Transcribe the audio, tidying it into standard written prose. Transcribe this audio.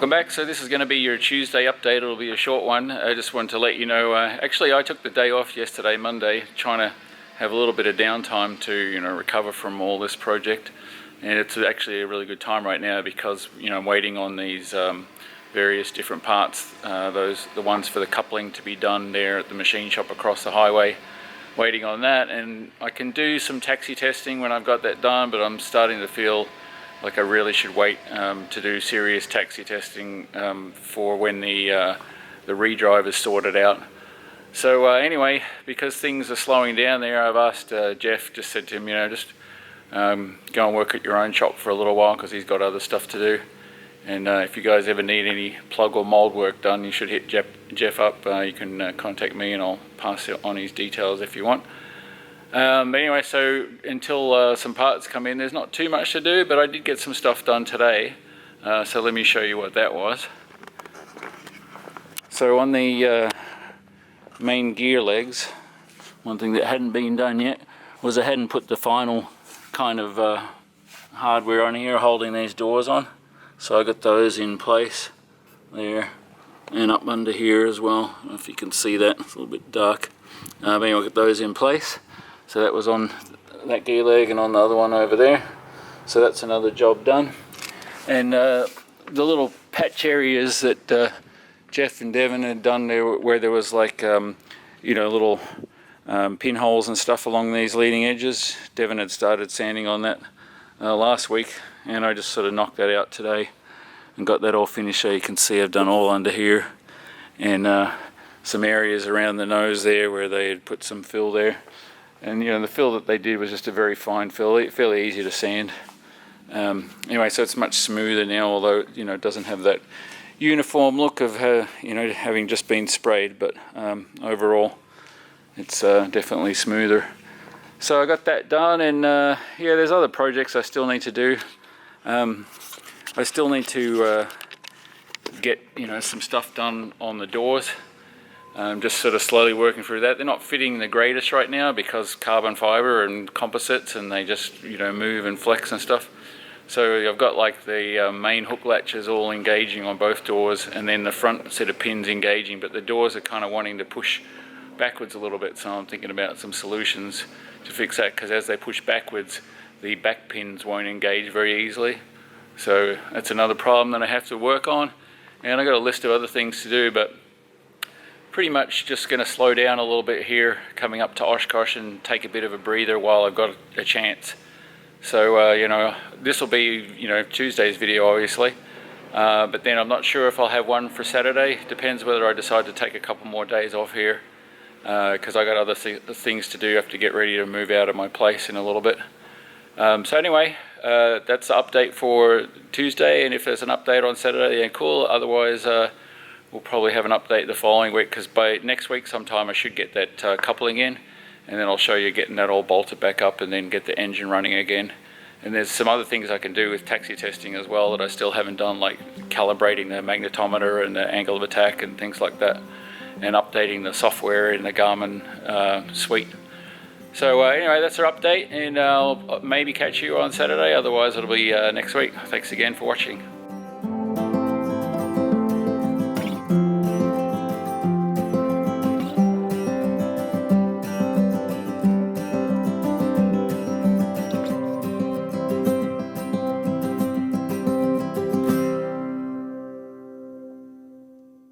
Welcome back. So this is going to be your Tuesday update. It'll be a short one. I just wanted to let you know, actually I took the day off yesterday, Monday, trying to have a little bit of downtime to, recover from all this project. And it's actually a really good time right now because, I'm waiting on these various different parts, the ones for the coupling to be done there at the machine shop across the highway. Waiting on that, and I can do some taxi testing when I've got that done, but I'm starting to feel like I really should wait to do serious taxi testing for when the redrive is sorted out. So anyway, because things are slowing down there, I've asked Jeff, just said to him, just go and work at your own shop for a little while because he's got other stuff to do. And if you guys ever need any plug or mold work done, you should hit Jeff up. You can contact me and I'll pass on his details if you want. But anyway, so until some parts come in, there's not too much to do, but I did get some stuff done today. So let me show you what that was. So on the main gear legs, one thing that hadn't been done yet was I hadn't put the final kind of hardware on here holding these doors on. So I got those in place there and up under here as well. I don't know if you can see that, it's a little bit dark. But anyway, I got those in place. So that was on that gear leg and on the other one over there. So that's another job done. And the little patch areas that Jeff and Devin had done there, where there was like, little pinholes and stuff along these leading edges. Devin had started sanding on that last week, and I just sort of knocked that out today and got that all finished. So you can see I've done all under here, and some areas around the nose there where they had put some fill there. And the fill that they did was just a very fine fill, fairly easy to sand. Anyway, so it's much smoother now, although it doesn't have that uniform look of having just been sprayed, but overall it's definitely smoother. So I got that done, and yeah, there's other projects I still need to do. I still need to get some stuff done on the doors. Just sort of slowly working through that. They're not fitting the greatest right now because carbon fiber and composites, and they just move and flex and stuff. So I've got like the main hook latches all engaging on both doors, and then the front set of pins engaging, but the doors are kind of wanting to push backwards a little bit, so I'm thinking about some solutions to fix that, because as they push backwards the back pins won't engage very easily. So that's another problem that I have to work on, and I've got a list of other things to do, but pretty much just going to slow down a little bit here coming up to Oshkosh and take a bit of a breather while I've got a chance. So this will be Tuesday's video obviously, but then I'm not sure if I'll have one for Saturday. Depends whether I decide to take a couple more days off here, because I got other things to do. I have to get ready to move out of my place in a little bit. So anyway, that's the update for Tuesday, and if there's an update on Saturday, then cool. Otherwise we'll probably have an update the following week, because by next week sometime I should get that coupling in, and then I'll show you getting that all bolted back up and then get the engine running again. And there's some other things I can do with taxi testing as well that I still haven't done, like calibrating the magnetometer and the angle of attack and things like that, and updating the software in the Garmin suite. So anyway, that's our update, and I'll maybe catch you on Saturday, otherwise it'll be next week. Thanks again for watching.